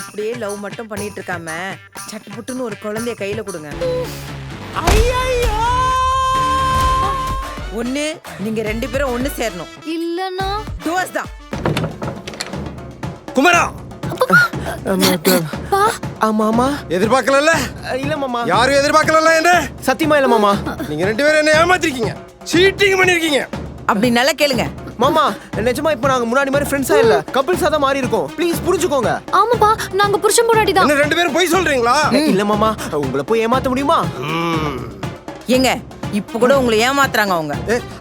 இப்படியே லவ் மட்டும் பண்ணிட்டு இருக்காம சட்டுப்புட்டுன்னு ஒரு குழந்தைய கையில கொடுங்க. ஒண்ணு நீங்க 2 பேரும் ஒண்ணு சேரணும், இல்லன்னா டுவர்ஸ் தான். குமரா மாமா எதிர்பார்க்கல. இல்ல மாமா, யாரும் எதிர்பார்க்கல. என்ன சத்தியமா இல்ல மாமா. நீங்க 2 பேரும் என்ன ஏமாத்திருக்கீங்க, சீட்டிங் பண்ணிருக்கீங்க. அப்படி நல்லா கேளுங்க மாமா, நிஜமா இப்ப நாங்க முன்னாடி மாதிரி ஃப்ரெண்ட்ஸா இல்ல, கப்பிள்ஸா தான் மாறி இருக்கோம். ப்ளீஸ் புரிஞ்சுக்கோங்க. ஆமாப்பா, நாங்க புருஷன் பொண்டாட்டி தான். என்ன 2 பேரும் போய் சொல்றீங்களா? இல்ல மாமா, உங்களை போய் ஏமாத்த முடியுமா? ஏங்க இப்ப கூட உங்களை ஏமாத்துறாங்க அவங்க.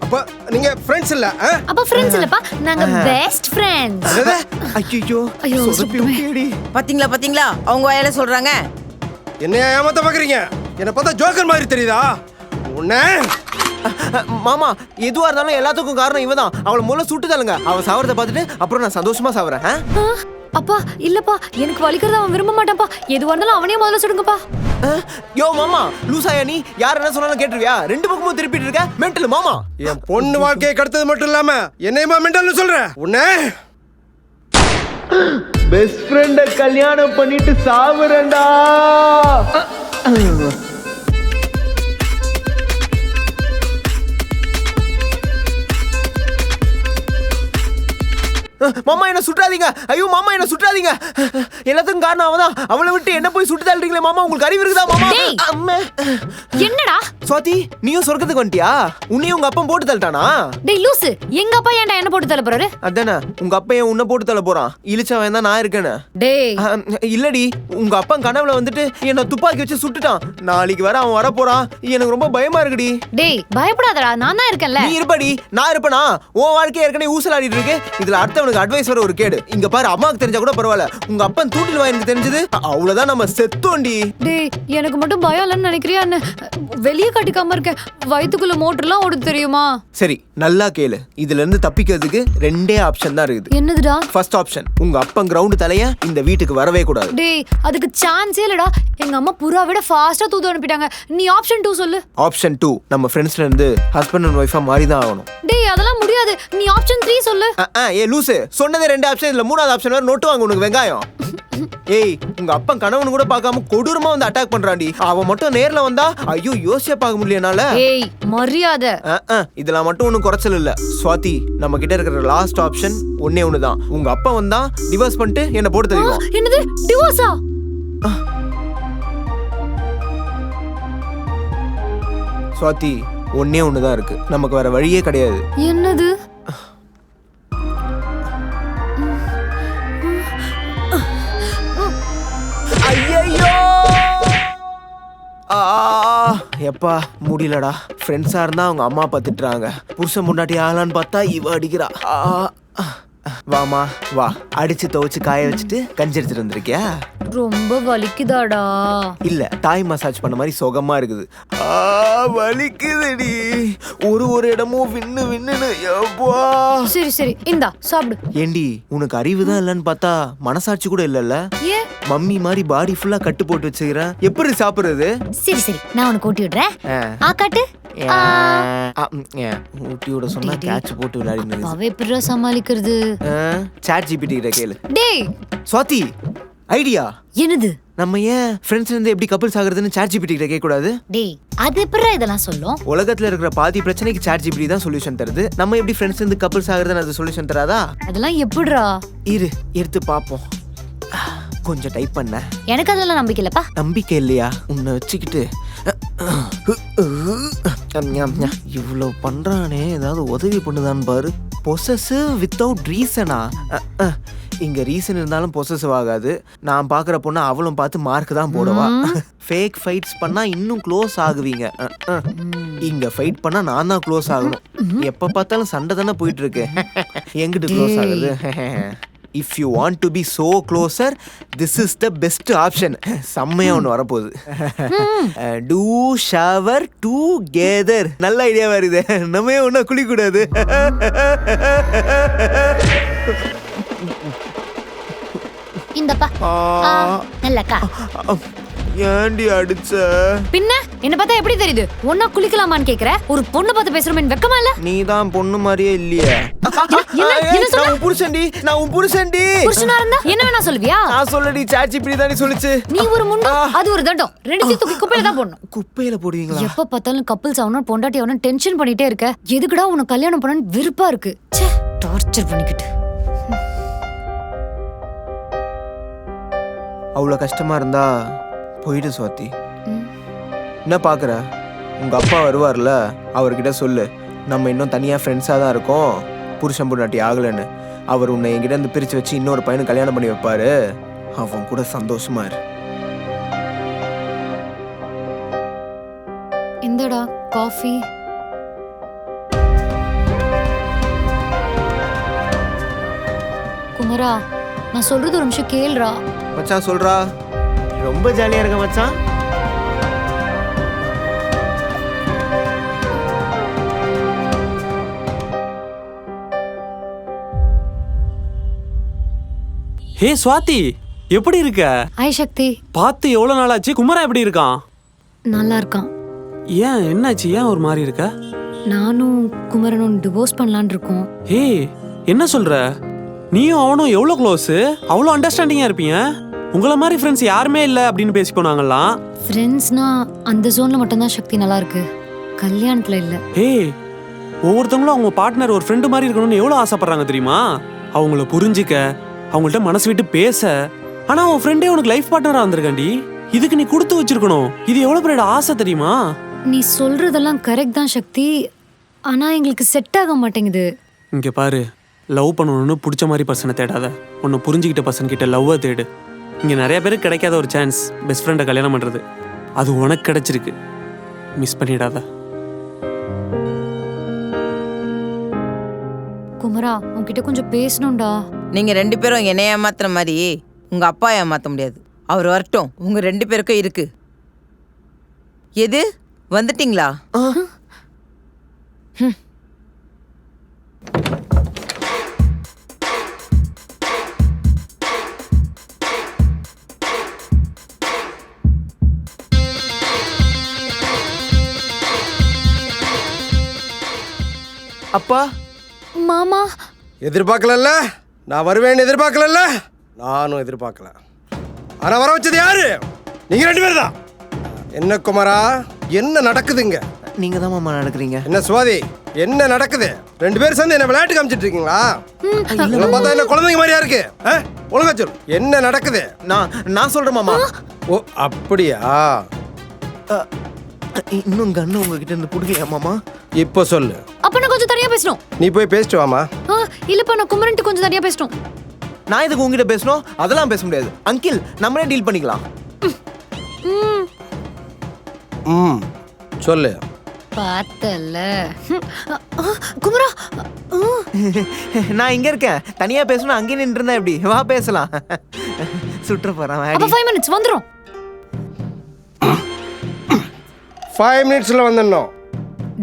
அப்ப நீங்க ஃப்ரெண்ட்ஸ் இல்ல? அப்ப ஃப்ரெண்ட்ஸ் இல்லப்பா, நாங்க பெஸ்ட் ஃப்ரெண்ட்ஸ். ஐயோ ஐயோ, சொதப்பிட்டேடி. பாத்தீங்களா பாத்தீங்களா அவங்க வாயால சொல்றாங்க. என்ன ஏமாத்த பாக்குறீங்க? என்ன பார்த்தா ஜோக்கர் மாதிரி தெரியுதா? உன்ன மாமா, எதுவா இருந்தாலும் எல்லாத்துக்கும் காரணம் இவதான். அவளை முதல்ல சுட்டு தள்ளுங்க. அவ சாவறத பார்த்துட்டு அப்புறம் நான் சந்தோஷமா சாவறேன். அப்பா இல்லப்பா, எனக்கு வலிக்கிறத அவன் விரும்ப மாட்டான்ப்பா. எதுவா இருந்தாலும் அவனே முதல்ல சுடுங்கப்பா. யோ மாமா, லூசாயா நீ? யார் என்ன சொன்னாலும் கேட்டுருவியா? 2 பக்கமும் திருப்பிட்டு இருக்க மென்டல் மாமா. என் பொண்ணு வாழ்க்கையை கடத்தது மட்டும் இல்லாம என்னையுமா மெண்டல்னு சொல்ற? உன்ன பெஸ்ட் ஃப்ரெண்ட கல்யாணம் பண்ணிட்டு சாவுறேன்டா. மாமா என்ன சுற்றாதீங்க. ஐயோ மாமா என்ன சுற்றாதீங்க. எல்லாத்துக்கும் காரணம் அவதான். அவளை விட்டு என்ன போய் சுட்டு தள்ளுறீங்களே மாமா, உங்களுக்கு அறிவு இருக்குதா மாமா? அம்மே என்னடா சுவாதி, நீயும் சொர்க்கத்துக்கு வந்துட்டியா? உன்னையும் உங்க அப்பா போட்டு தள்ளிட்டானா? டேய் லூசு, எங்க அப்பா ஏன்டா என்ன போட்டு தள்ள போறாரு? அதானே, உங்க அப்பா ஏன் உன்னை போட்டு தள்ள போறான்? இழிச்சவன் தான் நான் இருக்கேன்னு. டேய் இல்லடி, உங்க அப்பா கனவுல வந்துட்டு என்ன துப்பாக்கி வச்சு சுட்டுட்டான். நாளைக்கு வர அவன் வர போறான். எனக்கு ரொம்ப பயமா இருக்குடி. டேய் பயப்படாதடா, நான் தான் இருக்கேன்ல. நீ இருப்படி, நான் இருப்பனா? உன் வாழ்க்கை ஏற்கனவே ஊசலாடிட்டு இருக்கு. இதுல அடுத்தவனுக்கு அட்வைஸ் வர ஒரு கேடு. இங்க பாரு, அம்மாக்கு தெரிஞ்சா கூட பரவாயில்ல, உங்க அப்பன் தூண்டில் வாயினுக்கு தெரிஞ்சது அவ்வளவுதான், நம்ம செத்தோண்டி. டேய் எனக்கு மட்டும் பயம் இல்லைன்னு நினைக்கிறியா? வெளியே காட்டிக்காம இருக்க, வயித்துக்குள்ள மோட்டர்லாம் ஓடுது தெரியுமா? சரி நல்லா கேளு, இதுல இருந்து தப்பிக்கிறதுக்கு 2 ஆப்ஷன் தான் இருக்குது. என்னதுடா? ஃபர்ஸ்ட் ஆப்ஷன், உங்க அப்பன் கிரவுண்ட் தலைய இந்த வீட்டுக்கு வரவே கூடாது. டேய் அதுக்கு சான்ஸே இல்லடா. எங்க அம்மா புறா விட ஃபாஸ்டா தூது அனுப்பிட்டாங்க. நீ ஆப்ஷன் 2 சொல்லு. ஆப்ஷன் 2, நம்ம ஃப்ரெண்ட்ஸ்ல இருந்து ஹஸ்பண்ட் அண்ட் ஒய்ஃபா மாறி தான் ஆகணும். டேய் அதெல்லாம் முடியாது. நீ ஆப்ஷன் 3 சொல்லு. ஏ லூசு, சொன்னதே 2 ஆப்ஷன், இதுல 3வது ஆப்ஷன் வேற நோட்டு வாங்க உனக்கு வெங்காயம். ஏய், உங்க அப்பன் கணவன் கூட பார்க்காம கொடூரமா வந்து அட்டாக் பண்றான்டி. அவன் மட்டும் நேர்ல வந்தா ஐயோ யோசிச்சே பார்க்க முடியலனால. ஏய் மரியாதை. இதெல்லாம் மட்டும் ஒன்றும் குறைச்சல் இல்ல சுவாதி. நம்ம கிட்ட இருக்கிற லாஸ்ட் ஆப்ஷன் ஒன்னே ஒண்ணுதான். உங்க அப்பா வந்தா டிவோர்ஸ் பண்ணிட்டு என்ன போட்டு தெரியும். என்னது டிவோர்ஸா? சுவாதி, ஒன்னே ஒண்ணுதான் இருக்கு, நமக்கு வேற வழியே கிடையாது. என்னது? ஐயோ எப்பா முடியலடா. ஃப்ரெண்ட்ஸா இருந்தா அவங்க அம்மா அப்பா திட்டுறாங்க, புருஷன் முன்னாடி ஆளான்னு பார்த்தா இவ அடிக்கிறா. வாமா வா, அடிச்சு துவைச்சு காய வச்சுட்டு கஞ்சி எடுத்துட்டு வந்திருக்கியா? ரொம்ப வலிக்குதாடா? இல்ல, தாய் மசாஜ் பண்ண மாதிரி சுகமா இருக்குது. வலிக்குதுடி, ஒரு இடமும் விண்ணு விண்ணுன்னு. சரி சரி இந்தா சாப்பிடு. ஏண்டி, உனக்கு அறிவுதான் இல்லன்னு பார்த்தா மனசாட்சி கூட இல்லல்ல? ஏன் மம்மி மாதிரி பாடி ஃபுல்லா கட்டு போட்டு வச்சுக்கிறேன், எப்படி சாப்பிடுறது? சரி சரி நான் உனக்கு ஊட்டி விடுறேன். காட்டு. ஊட்டி விட சொன்னா கேட்ச் போட்டு விளையாடி. அவே எப்படிடா சமாளிக்கிறது? சாட் ஜிபிடி கிட்ட கேளு. டேய் சுவாதி, ஐடியா. என்னது? நம்ம ஏன் ஃப்ரெண்ட்ஸ்ல இருந்து எப்படி கப்பிள்ஸ் ஆகுறதுன்னு சாட் ஜிபிடி கிட்ட கேட்க கூடாது? டேய் அது எப்படிடா இதெல்லாம் சொல்லும்? உலகத்துல இருக்கிற பாதி பிரச்சனைக்கு சாட் ஜிபிடி தான் சொல்யூஷன் தருது. நம்ம எப்படி ஃப்ரெண்ட்ஸ்ல இருந்து கப்பிள்ஸ் ஆகுறதுன்னு அது சொல்யூஷன் தராதா? அதெல்லாம் எப்படிடா? இரு எடுத்து பாப்போம். கொஞ்சம் டைப் பண்ண. எனக்கு அதெல்லாம் நம்பிக்கை இல்லப்பா. நம்பிக்கை இல்லையா? உன்னை வச்சுக்கிட்டு இவ்வளவு பண்றானே, ஏதாவது உதவி பண்ணுதான்னு பாரு. பொசசிவ் வித்தவுட் ரீசனா? இங்க ரீசன் இருந்தாலும் பொசசிவ் ஆகாது. நான் பாக்குற பொண்ணு அவளும் பார்த்து மார்க் தான் போடுவா. ஃபேக் ஃபைட்ஸ் பண்ணா இன்னும் க்ளோஸ் ஆகுவீங்க. இங்க ஃபைட் பண்ணா நான் தான் க்ளோஸ் ஆகணும். எப்ப பார்த்தாலும் சண்டை தானே போயிட்டு இருக்கு, எங்கிட்டு க்ளோஸ் ஆகுது? If you want to be so closer, this is the best option. செம்மையா ஒன்று வரப்போகுது. Do shower together. நல்ல ஐடியா வருது. நம்ம ஒன்றா குளிக்கூடாது. இந்தப்பா நல்லக்கா. ஏண்டி அடிச்ச? பின்ன என்ன பார்த்தா எப்படி தெரியுது? ஒன்னா குளிக்கலாமான்னு கேக்குற? ஒரு பொண்ணு பார்த்து பேசுறோம் வெக்கமா இல்ல? நீ தான் பொண்ணு மாதிரியே இல்லையே. என்ன சொல்ற? நான் உன் புருஷன்டி. புருஷனா இருந்தா என்ன வேணா சொல்லுவியா? நான் சொல்லடி, சாச்சி இப்படி தானே சொல்லுச்சு. நீ ஒரு முண்டா, அது ஒரு தட்டம். ரெண்டுத்தையும் தூக்கி குப்பையில தான் போடணும். குப்பையில போடுவீங்களா? எப்ப பார்த்தாலும் கப்பிள்ஸ் ஆகணும், பொண்டாட்டி ஆகணும் டென்ஷன் பண்ணிட்டே இருக்க. எதுக்குடா உனக்கு கல்யாணம் பண்ணணும்னு விருப்பா இருக்கு? ச்சே, டார்ச்சர் பண்ணிக்கிட்டு. அவ்வளோ கஷ்டமா இருந்தா போயிடு சுவாதி. என்ன பாக்குற? உங்க அப்பா வருவார்ல, அவர்கிட்ட சொல்லு நம்ம இன்னும் தனியா ஃப்ரெண்ட்ஸா தான் இருக்கோம், புருஷன் பொண்டாட்டி ஆகலன்னு. அவர் உன்னை என்கிட்ட இருந்து பிரிச்சு வச்சு இன்னொரு பையனுக்கு கல்யாணம் பண்ணி வைப்பாரு. அவன் கூட சந்தோஷமா இரு. இந்தடா காஃபி. குமரா, நான் சொல்றது ஒரு நிமிஷம் கேளுடா. மச்சான் சொல்றா, ரொம்ப ஜாலியா இருக்க மச்சான். ஹே ஸ்வாதி, எப்படி இருக்க? ஹாய் சக்தி. பார்த்து எவ்வளவு நாள் ஆச்சு? குமரா எப்படி இருக்கான்? நல்லா இருக்கான். ஏன் என்னாச்சு? ஏன் ஒரு மாதிரி இருக்க? நானும் குமரனும் டிவோர்ஸ் பண்ணலான் இருக்கோம். ஹே, என்ன சொல்ற? நீயும் அவனும் எவ்வளவு க்ளோஸ்? அவ்வளோ அண்டர்ஸ்டாண்டிங்கா இருப்பீங்க. உங்களை மாதிரி ஃப்ரெண்ட்ஸ் யாருமே இல்லை அப்படின்னு பேசி போனாங்கலாம். ஃப்ரெண்ட்ஸ்னா அந்த ஜோன்ல மட்டும்தான் சக்தி நல்லா இருக்கு, கல்யாணத்துல இல்ல. ஹே, ஒவ்வொருத்தவங்களும் அவங்க பார்ட்னர் ஒரு ஃப்ரெண்டு மாதிரி இருக்கணும்னு எவ்வளோ ஆசைப்படுறாங்க தெரியுமா? அவங்கள புரிஞ்சிக்க, அவங்கள்ட்ட மனசு விட்டு பேச. ஆனா உன் ஃப்ரெண்டே உனக்கு லைஃப் பார்ட்னரா வந்திருக்காண்டி. இதுக்கு நீ கொடுத்து வச்சிருக்கணும். இது எவ்வளவு பெரிய ஆசை தெரியுமா? நீ சொல்றதெல்லாம் கரெக்ட் தான் சக்தி, ஆனா எங்களுக்கு செட் ஆக மாட்டேங்குது. இங்க பாரு, லவ் பண்ணணும்னு பிடிச்ச மாதிரி பர்சனை தேடாத, உன்னை புரிஞ்சுக்கிட்ட பர்சன் கிட்ட லவ்வை தேடு. இங்க நிறைய பேருக்கு கிடைக்காத ஒரு சான்ஸ் பெஸ்ட் ஃப்ரெண்டை கல்யாணம் பண்றது. அது உனக்கு கிடைச்சிருக்கு, மிஸ் பண்ணிடாத. குமரா, உன்கிட்ட கொஞ்சம் பேசணும்டா. நீங்க 2 பேரும் என்னை ஏமாத்துற மாதிரி உங்க அப்பா ஏமாத்த முடியாது. அவர் வரட்டும், உங்க 2 பேருக்கும் இருக்கு. எது வந்துட்டீங்களா? அப்பா. மாமா. எதிர்பார்க்கல, நான் வருவேன்னு எதிர்பார்க்கல, நானும் எதிர்பார்க்கல. ஆனா வர வச்சது யாரு? நீங்க 2 பேர் தான். என்ன குமாரா, என்ன நடக்குதுங்க? நீங்க தான் மாமா நடக்கிறீங்க. என்ன சுவாதி, என்ன நடக்குது? 2 பேர் சேர்ந்து என்ன விளையாட்டு காமிச்சிட்டு இருக்கீங்களா? உங்களை பார்த்தா என்ன குழந்தைங்க மாதிரியா இருக்கு? ஒழுங்கா சொல், என்ன நடக்குது? நான் சொல்றேன் மாமா. ஓ அப்படியா? இன்னும் கண்ணு உங்ககிட்ட இருந்து புடிக்கலையா மாமா? இப்போ சொல்லு. அப்ப நான் கொஞ்சம் தனியா பேசணும். நீ போய் பேசிட்டு வாமா. இல்லப்பா, நான் குமரன்ட்டு கொஞ்சம் தனியா பேசணும். நான் இதுக்கு உங்ககிட்ட பேசணும்? அதெல்லாம் பேச முடியாது அங்கிள், நம்மளே டீல் பண்ணிக்கலாம். சொல்லு. பார்த்தல குமரா. நான் இங்க இருக்கேன், தனியா பேசணும். அங்கே நின்று இருந்தா எப்படி? வா பேசலாம். சுற்ற போறேன். அப்ப 5 minutes வந்துரும். 5 minutesல வந்துடணும்.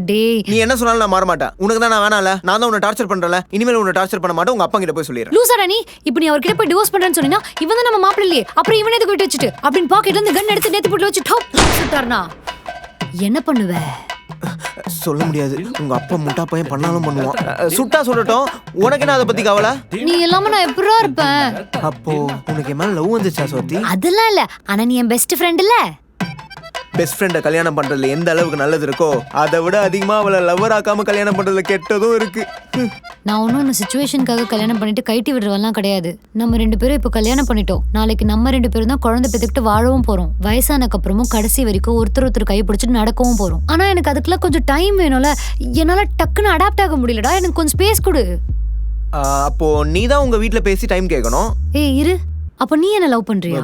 டேய், நீ என்ன சொன்னாலும் நான் மாற மாட்டேன். உனக்கு தான் நான் வேணாம்ல, நான் தான் உன்னை டார்ச்சர் பண்றல. இனிமேல் உன்னை டார்ச்சர் பண்ண மாட்டேன். உங்க அப்பா கிட்ட போய் சொல்லிடுறேன். லூசாடா நீ. இப்போ நீ அவர்கிட்ட போய் டிவோர்ஸ் பண்றேன்னு சொன்னீனா, இவன் தான் நம்ம மாப்பிள்ளை இல்லையே, அப்புறம் இவனே எதுக்கு விட்டு வச்சுட்டு அப்படின்னு பாக்கெட்ல இருந்து கன் எடுத்து நேத்து போட்டு வச்சு டாப் சுட்டார்னா என்ன பண்ணுவ? சொல்ல முடியாது. உங்க அப்பா முட்டா பையன் பண்ணாலும் பண்ணுவான். சுட்டா சொல்லட்டும், உனக்கு என்ன அதை பத்தி கவலை? நீ எல்லாமே நான் எப்படா இருப்பேன்? அப்போ உனக்கு மேல லவ் வந்துச்சா சுவாதி? அதெல்லாம் இல்ல, ஆனா நீ என் பெஸ்ட் ஃப்ரெண்ட் இல்ல. பெஸ்ட் ஃப்ரெண்டை கல்யாணம் பண்றதுல எந்த அளவுக்கு நல்லது இருக்கோ, அதை விட அதிகமா அவளை லவ்வர் ஆக்காம கல்யாணம் பண்றதுல கெட்டதும் இருக்கு. நான் ஒன்னும் சிச்சுவேஷனுக்காக கல்யாணம் பண்ணிட்டு கைட்டி விடுறவெல்லாம் கிடையாது. நம்ம 2 பேரும் இப்போ கல்யாணம் பண்ணிட்டோம். நாளைக்கு நம்ம 2 பேரும் தான் குழந்தை பெற்றுக்கிட்டு வாழவும் போறோம். வயசானக்கு அப்புறமும் கடைசி வரைக்கும் ஒருத்தர் கை பிடிச்சிட்டு நடக்கவும் போறோம். ஆனா எனக்கு அதுக்கெல்லாம் கொஞ்சம் டைம் வேணும்ல. என்னால டக்குன்னு அடாப்ட் ஆக முடியலடா. எனக்கு கொஞ்சம் ஸ்பேஸ் கொடு. அப்போ நீ தான் உங்க வீட்டுல பேசி டைம் கேட்கணும். ஏய் இரு, அப்ப நீ என்ன லவ் பண்றியா?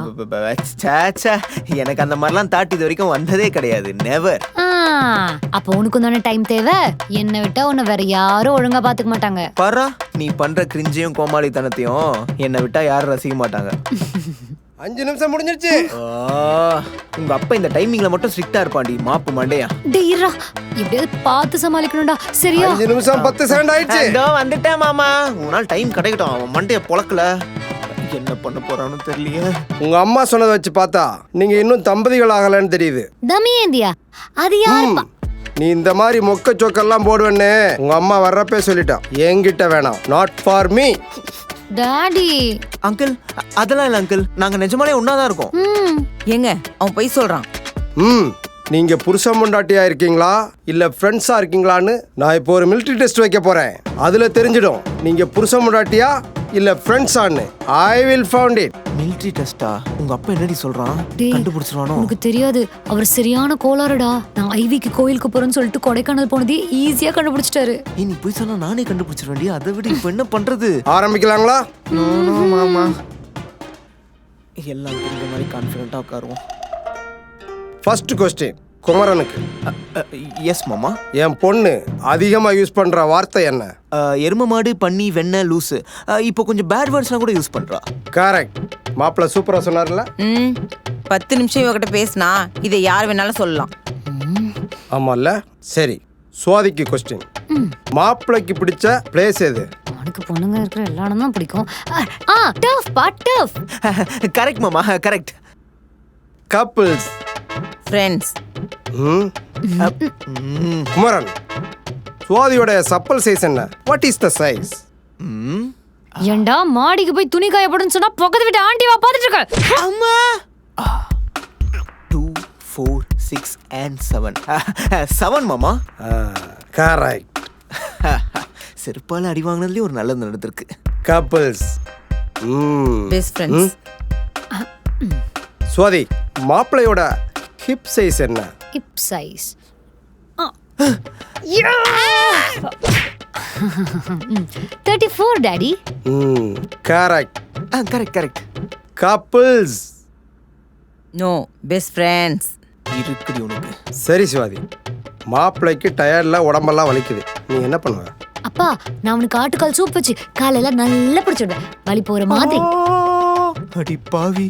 எனக்கு அந்த மாதிரிலாம் தாட் இது வரைக்கும் வந்ததே கிடையாது. நெவர். அப்ப உனக்கு தானே டைம் தேவை. என்னை விட்டா உன்னை வேற யாரும் ஒழுங்கா பாத்துக்க மாட்டாங்க. பாரா, நீ பண்ற கிரிஞ்சையும் கோமாளித்தனத்தையும் என்னை விட்டா யாரும் ரசிக்க மாட்டாங்க. 5 நிமிஷம் முடிஞ்சிருச்சு. உங்க அப்பா இந்த டைமிங்ல மட்டும் ஸ்ட்ரிக்ட்டா இருப்பாண்டி, மாப்பு மண்டையா. டேய் இருடா, எப்படியாவது பார்த்து சமாளிக்கணும்டா. சரியா? 5 நிமிஷம் 10 செகண்ட் ஆயிடுச்சு. இதோ வந்துட்டேன் மாமா. உன்னால டைம் கிடைக்கட்டும். அவன் மண்டைய பொளக்கல. என்ன பண்ண போறான்னு தெரியலையே. உங்க அம்மா சொன்னதை வச்சு பார்த்தா நீங்க இன்னும் தம்பதிகள் ஆகலன்னு தெரியுது. தமயந்தியா அது யாருப்பா? நீ இந்த மாதிரி மொக்க சொக்கெல்லாம் போடுவேன்னு உங்க அம்மா வர்றப்பே சொல்லிட்டான். என்கிட்ட வேணாம், not for me. Daddy. Uncle அதெல்லாம் இல்லை அங்கிள், நாங்க நிஜமாலே ஒன்னாதான் இருக்கோம். ஏங்க அவன் பொய் சொல்றான். நீங்க புருஷன் பொண்டாட்டியா இருக்கீங்களா இல்ல ஃப்ரெண்ட்ஸா இருக்கீங்களான்னு நான் இப்போ ஒரு மிலிட்டரி டெஸ்ட் வைக்க போறேன். அதுல தெரிஞ்சிடும் நீங்க புருஷன் பொண்டாட்டியா இல்ல ஃப்ரெண்ட்ஸான்னு. I will found it. Military டெஸ்டா? உங்க அப்பா என்னடி சொல்றான்? டேய், கண்டுபிடிச்சிருவானோ? உனக்கு தெரியாது, அவர் சரியான கோளாறுடா. நான் ஐவிக்கு கோயிலுக்கு போறேன்னு சொல்லிட்டு கொடைக்கானல் போனதே ஈஸியா கண்டுபிடிச்சிட்டாரு. நீ போய் சொன்னா நானே கண்டுபிடிச்சிருவேன்டி. அதை விட இப்ப என்ன பண்றது? ஆரம்பிக்கலாங்களா? மாமா எல்லாம் புரிஞ்ச மாதிரி கான்ஃபிடென்ட்டா உட்காருவோம். ஃபர்ஸ்ட் கொஸ்டின் குமரனுக்கு. எஸ் மாமா. என் பொண்ணு அதிகமா யூஸ் பண்ற வார்த்தை என்ன? எரும மாடு, பன்னி, வெண்ணெய், லூசு. இப்போ கொஞ்சம் பேட் வேர்ட்ஸ்லாம் கூட யூஸ் பண்றா. கரெக்ட். மாப்பிள்ள சூப்பரா சொன்னார்ல. 10 நிமிஷம் இவகிட்ட பேசினா இதை யார் வேணாலும் சொல்லலாம். ஆமால்ல. சரி, சுவாதிக்கு கொஸ்டின். மாப்பிள்ளைக்கு பிடிச்ச பிளேஸ் எது? அவனுக்கு பொண்ணுங்க இருக்கிற எல்லா இடம் தான் பிடிக்கும். டஃப் பா டஃப். கரெக்ட் மாமா, கரெக்ட். Couples, friends. குமரன், சுவாதியோட சப்பல் சைஸ் என்ன? What is the size? ஏண்டா மாடிக்கு போய் துணி காயப்படுன்னு சொன்னா பக்கத்து வீட்டு ஆண்டிவா பாத்துட்டு இருக்க. அம்மா 2 4 6 and 7. 7 மாமா. கரெக்ட். செருப்பால அடி வாங்கினதுலயே ஒரு நல்லது நடந்திருக்கு. Couples, best friends. சுவாதி, மாப்பிள்ளையோட ஹிப் சைஸ் என்ன? ஹிப் சைஸ் 34 டாடி. Correct. Correct. Couples. No, best friends. இருக்குடி உனக்கு. சரி சுவாதி, மாப்பிள்ளைக்கு டயர்ல உடம்பெல்லாம் வலிக்குது, நீ என்ன பண்ணுவ? அப்பா, நான் அவனுக்கு ஆட்டுக்கால் சூப் வச்சு காலையில நல்லா பிடிச்சிடுவேன், வலி போற மாதிரி. அடி பாவி,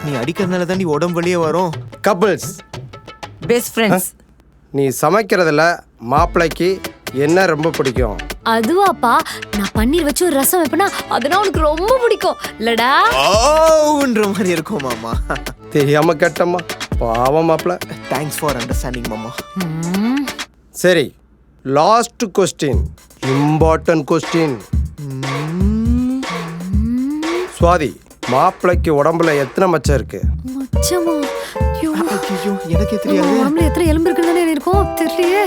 நீ அடிக்கிறதுனால தான் நீ உடம்பு வலியே வரும். Couples, best friends. நீ சமைக்கிறதுல மாப்பிள்ளைக்கு என்ன ரொம்ப பிடிக்கும்? அதுவாப்பா, நான் பன்னீர் வச்சு ஒரு ரசம் வைப்பேனா, அதனால உனக்கு ரொம்ப பிடிக்கும் இல்லடா? ஓன்ற மாதிரி இருக்கும் மாமா. தெரியாம கேட்டம்மா, பாவம் மாப்பிள்ள. தேங்க்ஸ் ஃபார் அண்டர்ஸ்டாண்டிங் மாமா. சரி, last question, important question. Swathi, மாப்பிள்ளைக்கு உடம்புல எத்தனை மச்சம் இருக்கு? மச்சமா? ஐயோ, எனக்கே தெரியாது. உடம்புல எத்தனை எலும்பு இருக்குன்னு இருக்கும் தெரியலையே.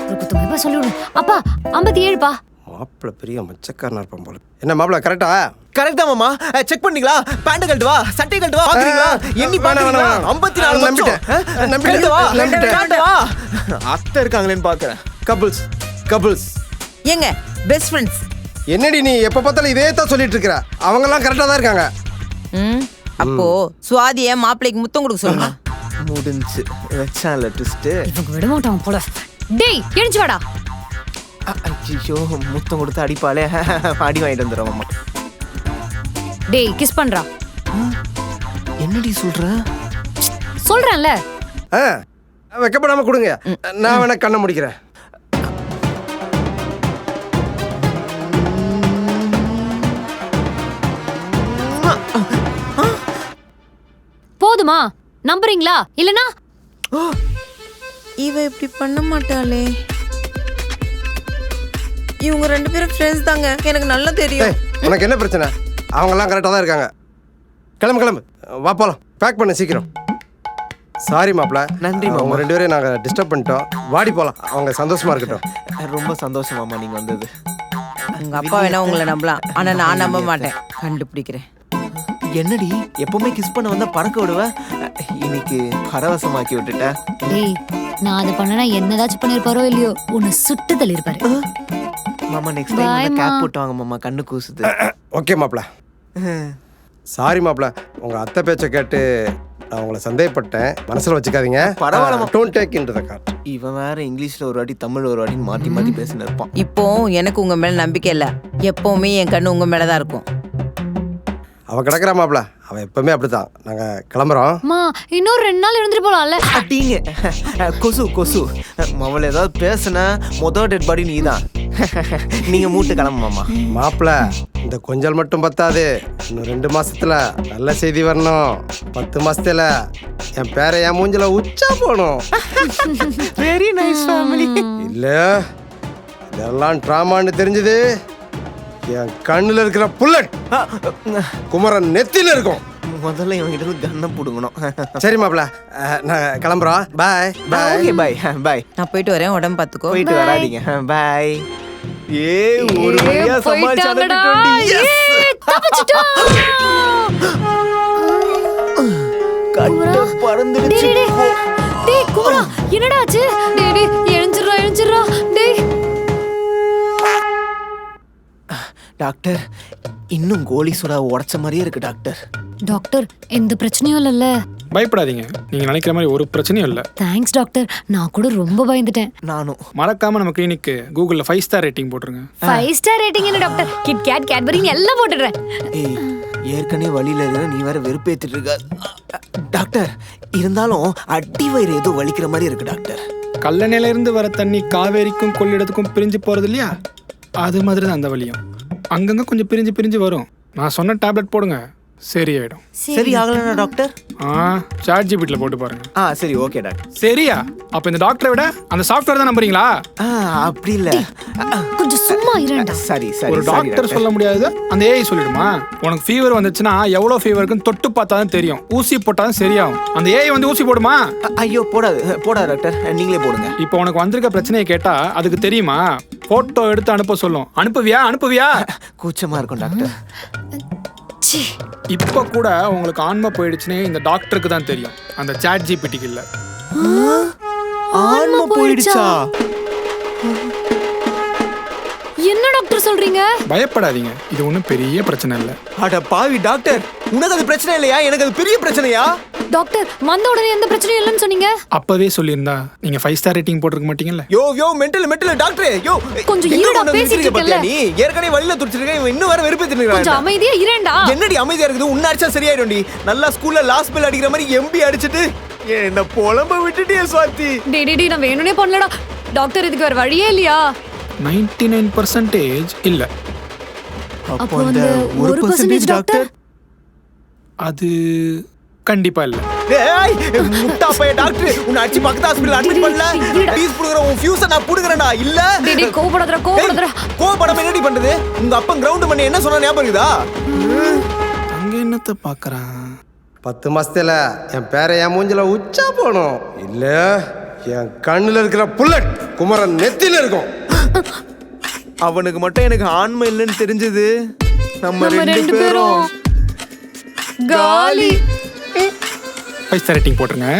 ஒரு குத்தமா சொல்லிவிடும். அப்பா 57பா. மாப்பிள்ள பெரிய மச்சக்காரனா இருப்பான் போல. என்ன மாப்பிள்ள கரெக்டா? கரெக்ட் தான் மாமா. செக் பண்ணீங்களா? பேண்ட் கழட்டு வா, சட்டை கழட்டு வா, பாக்குறீங்களா? எண்ணி பாக்குறீங்களா? 54 நம்பிட்டேன். வா, அத்தை இருக்காங்களேன்னு பாக்குறேன். Couples, couples. ஏங்க பெஸ்ட் ஃப்ரெண்ட்ஸ். என்னடி நீ எப்ப பார்த்தாலும் இதே தான் சொல்லிட்டு இருக்கற? அவங்க எல்லாம் கரெக்டா தான் இருக்காங்க. அப்போ சுவாதியை மாப்பிள்ளைக்கு முத்தம் கொடுக்க சொல்லுங்க. முடிஞ்சு வெச்சான்ல ட்விஸ்ட். இவங்க விட மாட்டான் போல. டேய் எழுந்து வாடா. ஐயோ, முத்தம் கொடுத்து அடிப்பாளே. அடி வாங்கிட்டு வந்துடுறோம் மாமா. டேய் கிஸ் பண்றா. என்னடி சொல்ற? சொல்றேன்ல. வெக்கப்படாம கொடுங்க, நான் வேணா கண்ணை முடிக்கிறேன். போதுமா? நம்புறீங்களா இல்லனா? இவ இப்படி பண்ண மாட்டாளே. இவங்க 2 பேரும் ஃப்ரெண்ட்ஸ் தாங்க, எனக்கு நல்லா தெரியும். உனக்கு என்ன பிரச்சனை? அவங்க எல்லாம் கரெக்டா தான் இருக்காங்க. கிளம்பு கிளம்பு, வா போலாம். பேக் பண்ணு சீக்கிரம். சாரி மாப்ள. நன்றி மாமா. அவங்க 2 பேரையும் நாங்க டிஸ்டர்ப் பண்ணிட்டோம். வாடி போலாம், அவங்க சந்தோஷமா இருக்கட்டும். ரொம்ப சந்தோஷம் மாமா நீங்க வந்தது. உங்க அப்பா வேணா உங்களை நம்பலாம், ஆனா நான் நம்ப மாட்டேன். கண்டுபிடிக்கிறேன். என்னடி எப்பவுமே கிஸ் பண்ண வந்தா பறக்க விடுவ, இன்னைக்கு பரவசமாக்கி விட்டுட்ட. டேய், நான் அதை பண்ணனா என்னதாச்சும் பண்ணிருப்பாரோ இல்லையோ, உன்னை சுட்டு தள்ளிருப்பாரு. மாமா நெக்ஸ்ட் டைம் கேப் போட்டு வாங்க மாமா, கண்ணு கூசுது. ஓகே மாப்ள. சாரி மாப்ள, உங்க அத்தை பேச்ச கேட்டு நான் உங்களை சந்தேகப்பட்டேன், மனசுல வச்சுக்காதீங்க. பரவாயில்ல. Don't take into the card. இவன் வேற இங்கிலீஷ்ல ஒரு வாட்டி தமிழ் ஒரு வாட்டி மாத்தி மாத்தி பேசின்னு இருப்பான். இப்போ எனக்கு உங்க மேல நம்பிக்கை இல்ல, எப்பவுமே என் கண்ணு உங்க மேலதான் இருக்கும். அவ கிடக்குறா மாப்ள, அவ எப்பவுமே அப்படித்தான். நாங்க கிளம்புறோம். மா, இன்னொரு 2 நாள் இருந்துட்டு போலாம்ல. அடிங்க கொசு கொசு. மவள ஏதாவது பேசுன மொத டெட் பாடி நீதான். நீங்க மூட்டு கிளம்பு மாமா. மாப்ள, இந்த கொஞ்சல் மட்டும் பத்தாது, இன்னும் 2 மாசத்துல நல்ல செய்தி வரணும். 10 மாசத்துல என் பேரை என் மூஞ்சில உச்சா போகணும். Very nice family. இல்ல இதெல்லாம் ட்ராமான்னு தெரிஞ்சது, என் கண்ணுல இருக்கிற புல்லட் குமரன் நெத்தில இருக்கும். முதல்ல இவங்கிட்ட இருந்து கண்ணை புடுங்கணும். சரி மாப்ள, நான் கிளம்புறோம். Bye bye. Okay bye bye. நான் போயிட்டு வரேன், உடம்பு பார்த்துக்கோ. போயிட்டு வராதீங்க. பை. ஒரு வழியா சமாளிச்சு போயிட்டாங்கடா. தப்பிச்சிட்டோம். கட்ட பறந்துடுச்சு. டேய் குமரா, என்னடா ஆச்சு? டேய் எழுந்திரா. டேய் டாக்டர், இன்னும் கோலி சோடா உடைச்ச மாதிரியே இருக்கு டாக்டர். டாக்டர், எந்த பிரச்சனையும் இல்லைல்ல? பயப்படாதீங்க, நீங்க நினைக்கிற மாதிரி ஒரு பிரச்சனையும் இல்லை. தேங்க்ஸ் டாக்டர், நான் கூட ரொம்ப பயந்துட்டேன். நானும். மறக்காம நம்ம கிளினிக்கு கூகுளில் 5 ஸ்டார் ரேட்டிங் போட்டுருங்க. 5 ஸ்டார் ரேட்டிங் என்ன டாக்டர்? கிட் கேட் கேட்பரின்னு எல்லாம் போட்டுடுறேன். ஏய், ஏற்கனவே வழியில இருக்கிற நீ வேற வெறுப்பேத்திட்டு இருக்க. டாக்டர், இருந்தாலும் அடி வயிறு ஏதோ வலிக்கிற மாதிரி இருக்கு டாக்டர். கல்லணையில இருந்து வர தண்ணி காவேரிக்கும் கொள்ளிடத்துக்கும் பிரிஞ்சு போறது இல்லையா, அது மாதிரி தான் அந்த வலியும். அங்கங்க கொஞ்சம் பிரிஞ்சு வரும். நான் சொன்ன டேப்லெட் போடுங்க, சரியாயிடும். சரி ஆகலனா டாக்டர்? சாட் ஜிபிட்டில போட்டு பாருங்க. சரி ஓகே டாக்டர். சரியா? அப்ப இந்த டாக்டரை விட அந்த சாஃப்ட்வேர் தான் நம்புறீங்களா? அப்படி இல்ல. கொஞ்சம் சும்மா இருடா. சரி ஒரு டாக்டர் சொல்ல முடியாது, அந்த ஏஐ சொல்லிடுமா? உனக்கு ஃபீவர் வந்துச்சுன்னா எவ்வளவு ஃபீவருக்குன்னு தொட்டு பார்த்தா தான் தெரியும், ஊசி போட்டாதான் சரியாகும். அந்த ஏஐ வந்து ஊசி போடுமா? ஐயோ போடாது டாக்டர், நீங்களே போடுங்க. இப்போ உனக்கு வந்திருக்க பிரச்சனையை கேட்டா அதுக்கு தெரியுமா? போட்டோ எடுத்து அனுப்ப சொல்லும். அனுப்புவியா? கூச்சமா இருக்கும் டாக்டர். இப்ப கூட உங்களுக்கு ஆன்மா போயிடுச்சுன்னே இந்த டாக்டருக்கு தான் தெரியும், அந்த சாட் ஜிபிடிக்கு இல்ல. ஆன்மா போயிடுச்சா? என்ன டாக்டர் சொல்றீங்க? பயப்படாதீங்க, இது ஒன்றும் பெரிய பிரச்சனை இல்லை. அட பாவி டாக்டர், உனக்கு அது பிரச்சனை இல்லையா? எனக்கு அது பெரிய பிரச்சனையா? டாக்டர், வந்த உடனே எந்த பிரச்சனையும் இல்லைன்னு சொன்னீங்க. அப்பவே சொல்லியிருந்தா நீங்க 5 ஸ்டார் ரேட்டிங் போட்டிருக்க மாட்டீங்கல்ல. யோ மெண்டல் டாக்டர். கொஞ்சம் ஈரடா பேசிட்டு இருக்கல. நீ ஏற்கனவே வழியில துடிச்சிருக்க, இவன் இன்னும் வேற வெறுப்பேத்திட்டு இருக்கான். கொஞ்சம் அமைதியா இருடா. என்னடி அமைதியா இருக்குது? உன்ன அடிச்சா சரியாயிடும்டி. நல்லா ஸ்கூல்ல லாஸ்ட் பெல் அடிக்கிற மாதிரி எம்பி அடிச்சிட்டு என்ன புலம்ப விட்டுட்டியே சுவாதி. டேய் நான் வேணும்னே பண்ணலடா. டாக்டர், இதுக்கு வேற வழியே இல்லையா? 99% இல்ல. அப்போ அந்த 1% டாக்டர்? அது கண்டிப்பா இல்ல. டேய் முட்டா பைய டாக்டர், உன்னை அடிச்சு பக்கத்து ஹாஸ்பிடல்ல அட்மிட் பண்ணல. ப்ளீஸ் புடுங்கற, உன் ஃபியூஸை நான் புடுங்கறேனா? இல்ல டேய் கோபப்படாதடா. கோபப்படாம என்னடி பண்றது? உங்க அப்பன் கிரவுண்ட் பண்ணி என்ன சொன்னா ஞாபகம் இருக்குதா? அங்க என்னத்த பாக்குறான்? 10 மாசத்துல என் பேரை என் மூஞ்சில உச்சா போகணும். இல்ல என் கண்ணுல இருக்கிற புல்லட் குமரன் நெத்தில இருக்கும். அவனுக்கு மட்டும் எனக்கு ஆன்மை இல்லைன்னு தெரிஞ்சது, நம்ம 2 பேரும் காலி. 5 ஸ்டார் ரேட்டிங் போட்டுருங்க.